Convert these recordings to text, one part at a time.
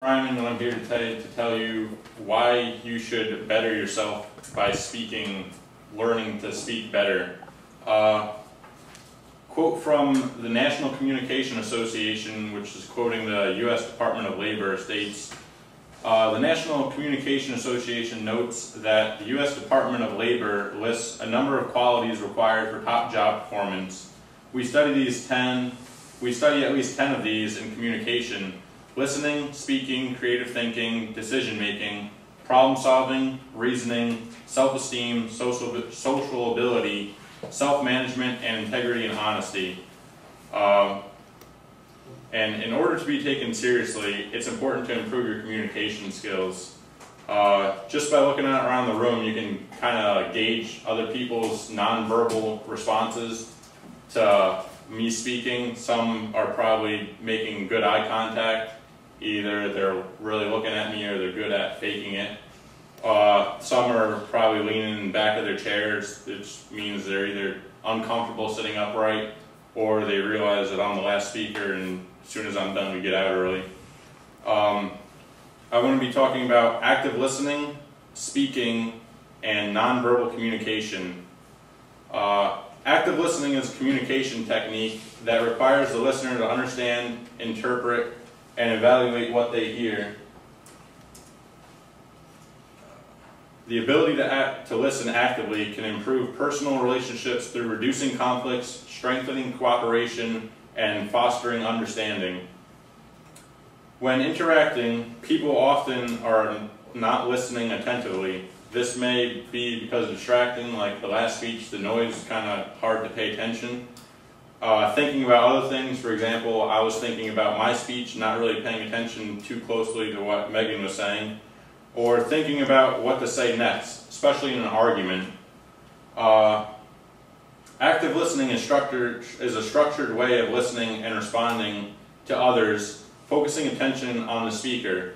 Ryan, and I'm here today to tell you why you should better yourself by speaking, learning to speak better. Quote from the National Communication Association, which is quoting the U.S. Department of Labor, states, the National Communication Association notes that the U.S. Department of Labor lists a number of qualities required for top job performance. We study at least 10 of these in communication: listening, speaking, creative thinking, decision-making, problem-solving, reasoning, self-esteem, social ability, self-management, and integrity and honesty. And in order to be taken seriously, it's important to improve your communication skills. Just by looking around the room, you can kind of gauge other people's nonverbal responses to me speaking. Some are probably making good eye contact. Either they're really looking at me or they're good at faking it. Some are probably leaning in the back of their chairs, which means they're either uncomfortable sitting upright or they realize that I'm the last speaker and as soon as I'm done we get out early. I'm going to be talking about active listening, speaking, and nonverbal communication. Active listening is a communication technique that requires the listener to understand, interpret, and evaluate what they hear. The ability to listen actively can improve personal relationships through reducing conflicts, strengthening cooperation, and fostering understanding. When interacting, people often are not listening attentively. This may be because of distracting, like the last speech, the noise is kind of hard to pay attention. Thinking about other things, for example, I was thinking about my speech, not really paying attention too closely to what Megan was saying, or thinking about what to say next, especially in an argument. Active listening is a structured way of listening and responding to others, focusing attention on the speaker.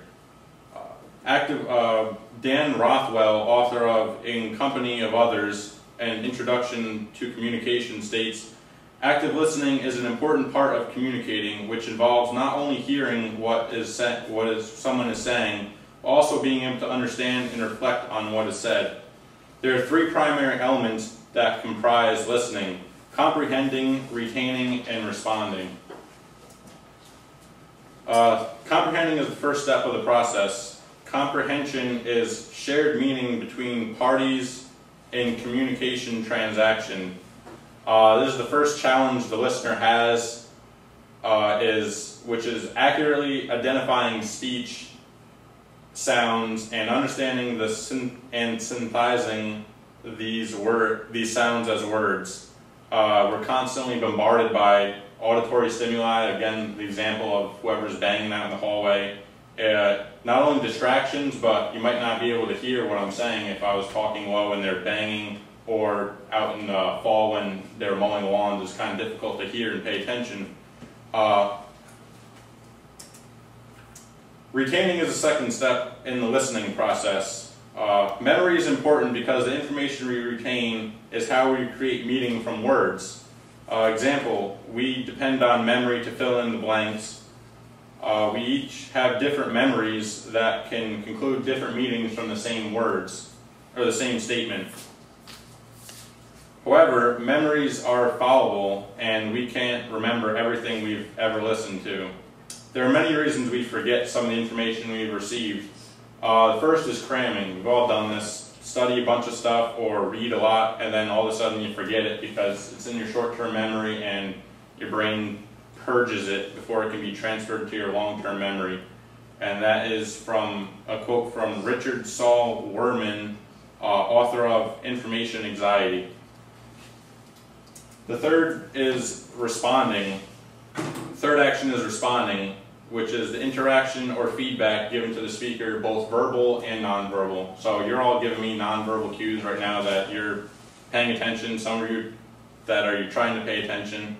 Dan Rothwell, author of In Company of Others, an Introduction to Communication, states, active listening is an important part of communicating, which involves not only hearing what someone is saying, but also being able to understand and reflect on what is said. There are three primary elements that comprise listening: comprehending, retaining, and responding. Comprehending is the first step of the process. Comprehension is shared meaning between parties in communication transaction. This is the first challenge the listener has, which is accurately identifying speech, sounds, and understanding and synthesizing these sounds as words. We're constantly bombarded by auditory stimuli. Again, the example of whoever's banging out in the hallway. Not only distractions, but you might not be able to hear what I'm saying if I was talking low and they're banging, or out in the fall when they're mowing the lawns. It's kind of difficult to hear and pay attention. Retaining is the second step in the listening process. Memory is important because the information we retain is how we create meaning from words. Example, we depend on memory to fill in the blanks. We each have different memories that can conclude different meanings from the same words, or the same statement. However, memories are fallible and we can't remember everything we've ever listened to. There are many reasons we forget some of the information we've received. The first is cramming. We've all done this. Study a bunch of stuff or read a lot and then all of a sudden you forget it because it's in your short-term memory and your brain purges it before it can be transferred to your long-term memory. And that is from a quote from Richard Saul Wurman, author of Information Anxiety. The third is responding. The third action is responding, which is the interaction or feedback given to the speaker, both verbal and nonverbal. So you're all giving me nonverbal cues right now that you're paying attention. Some of you that are trying to pay attention.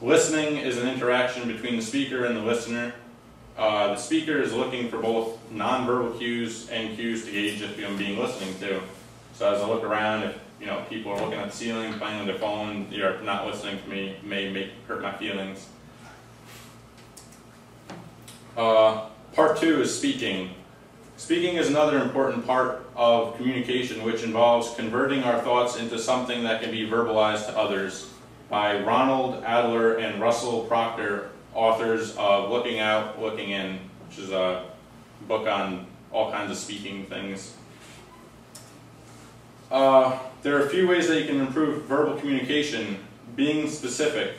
Listening is an interaction between the speaker and the listener. The speaker is looking for both nonverbal cues and cues to gauge if I'm being listened to. So as I look around, if people are looking at the ceiling, playing on their phone, you're not listening to me, may hurt my feelings. Part 2 is speaking. Speaking is another important part of communication, which involves converting our thoughts into something that can be verbalized to others, by Ronald Adler and Russell Proctor, authors of Looking Out, Looking In, which is a book on all kinds of speaking things. There are a few ways that you can improve verbal communication. Being specific.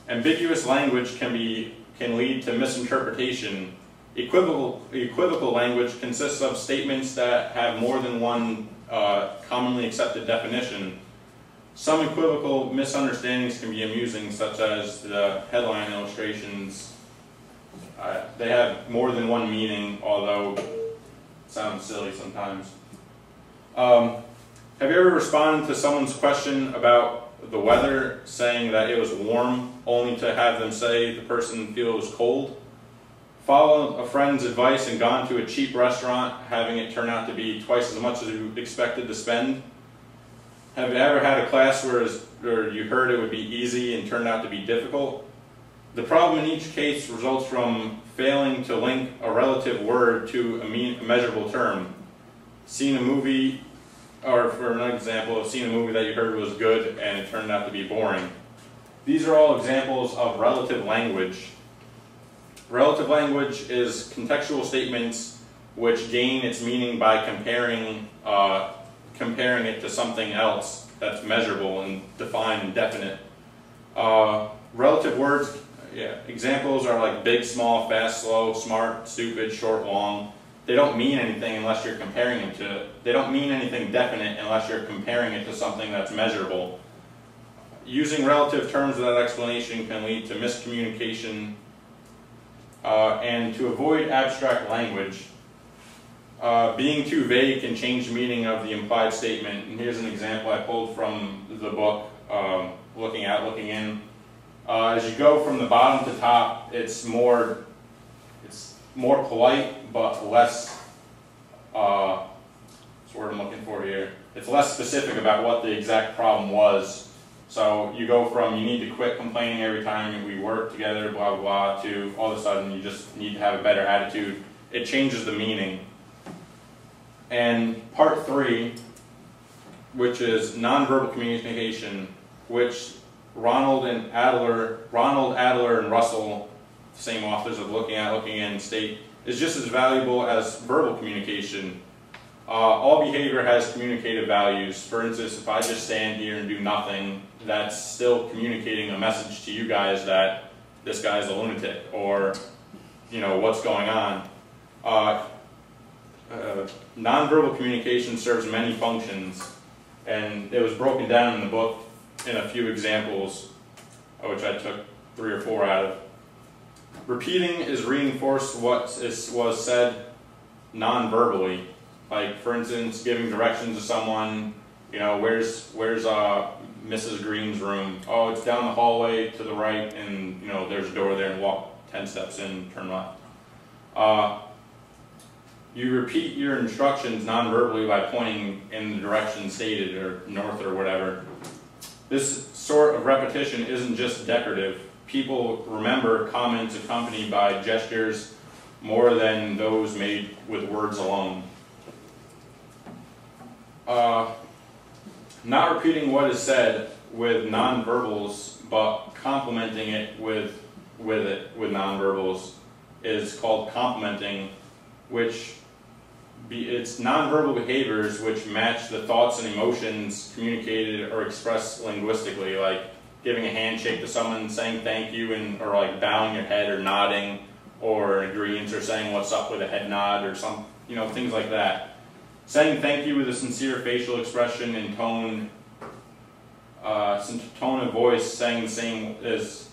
Ambiguous language can lead to misinterpretation. Equivocal language consists of statements that have more than one commonly accepted definition. Some equivocal misunderstandings can be amusing, such as the headline illustrations. They have more than one meaning, although it sounds silly sometimes. Have you ever responded to someone's question about the weather, saying that it was warm, only to have them say the person feels cold? Followed a friend's advice and gone to a cheap restaurant, having it turn out to be twice as much as you expected to spend? Have you ever had a class where you heard it would be easy and turned out to be difficult? The problem in each case results from failing to link a relative word to a measurable term. Seen a movie, or for an example, of seeing a movie that you heard was good and it turned out to be boring. These are all examples of relative language. Relative language is contextual statements which gain its meaning by comparing it to something else that's measurable and defined and definite. Relative words, examples are like big, small, fast, slow, smart, stupid, short, long. They don't mean anything unless you're comparing them to, they don't mean anything definite unless you're comparing it to something that's measurable. Using relative terms without explanation can lead to miscommunication. And to avoid abstract language, being too vague can change the meaning of the implied statement. And here's an example I pulled from the book, Looking Out, Looking In. As you go from the bottom to top, it's more polite, but less, what's the word I'm looking for here? It's less specific about what the exact problem was. So you go from, you need to quit complaining every time we work together, blah, blah, blah, to all of a sudden you just need to have a better attitude. It changes the meaning. And part 3, which is nonverbal communication, which Ronald Adler and Russell, same authors of Looking Out, Looking In, state, is just as valuable as verbal communication. All behavior has communicative values. For instance, if I just stand here and do nothing, that's still communicating a message to you guys that this guy's a lunatic, or what's going on. Nonverbal communication serves many functions, and it was broken down in the book in a few examples, which I took 3 or 4 out of. Repeating is reinforced what was said non-verbally. Like, for instance, giving directions to someone, where's Mrs. Green's room? Oh, it's down the hallway to the right, and there's a door there, and walk 10 steps in, turn left. You repeat your instructions non-verbally by pointing in the direction stated, or north or whatever. This sort of repetition isn't just decorative. People remember comments accompanied by gestures more than those made with words alone. Not repeating what is said with nonverbals, but complementing it with nonverbals is called complementing, it's nonverbal behaviors which match the thoughts and emotions communicated or expressed linguistically, like giving a handshake to someone, saying thank you, or like bowing your head or nodding, or an agreement, or saying what's up with a head nod, or things like that. Saying thank you with a sincere facial expression and tone of voice, saying the same is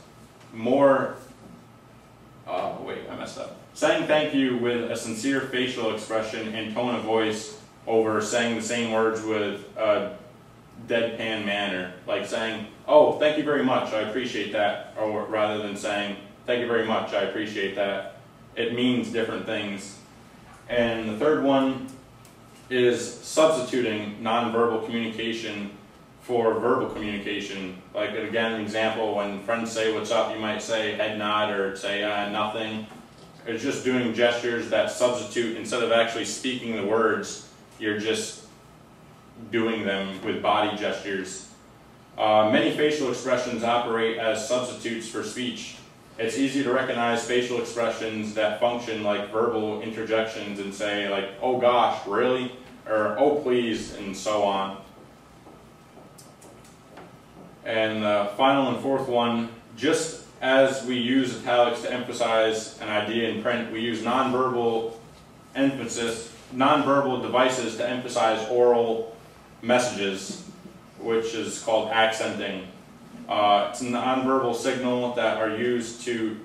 more. I messed up. Saying thank you with a sincere facial expression and tone of voice over saying the same words with a deadpan manner, like saying, "Oh, thank you very much, I appreciate that," or rather than saying, "Thank you very much, I appreciate that." It means different things. And the third one is substituting nonverbal communication for verbal communication. Like, again, an example, when friends say what's up, you might say head nod or say nothing. is just doing gestures that substitute, instead of actually speaking the words, you're just doing them with body gestures. Many facial expressions operate as substitutes for speech. It's easy to recognize facial expressions that function like verbal interjections and say like, oh gosh, really? Or oh please, and so on. And the final and fourth one, just as we use italics to emphasize an idea in print, we use nonverbal devices to emphasize oral messages, which is called accenting. It's a nonverbal signal that are used to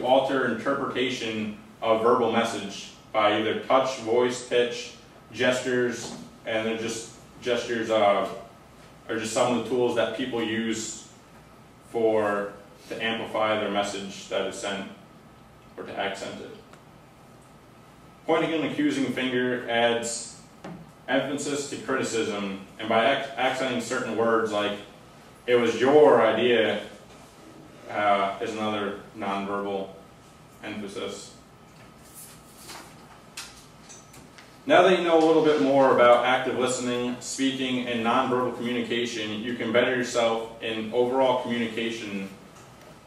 alter interpretation of verbal message by either touch, voice, pitch, gestures, and they're just gestures are just some of the tools that people use to amplify their message that is sent or to accent it. Pointing an accusing finger adds emphasis to criticism, and by accenting certain words like "it was your idea" is another nonverbal emphasis. Now that you know a little bit more about active listening, speaking, and nonverbal communication, you can better yourself in overall communication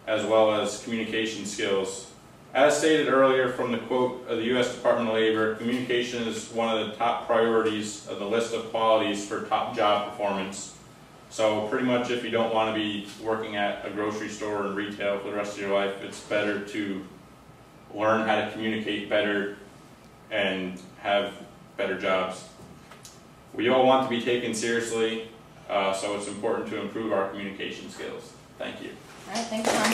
as well as communication skills. As stated earlier from the quote of the U.S. Department of Labor, communication is one of the top priorities of the list of qualities for top job performance. So pretty much if you don't want to be working at a grocery store and retail for the rest of your life, it's better to learn how to communicate better and have better jobs. We all want to be taken seriously, so it's important to improve our communication skills. Thank you. All right, thanks, Tom.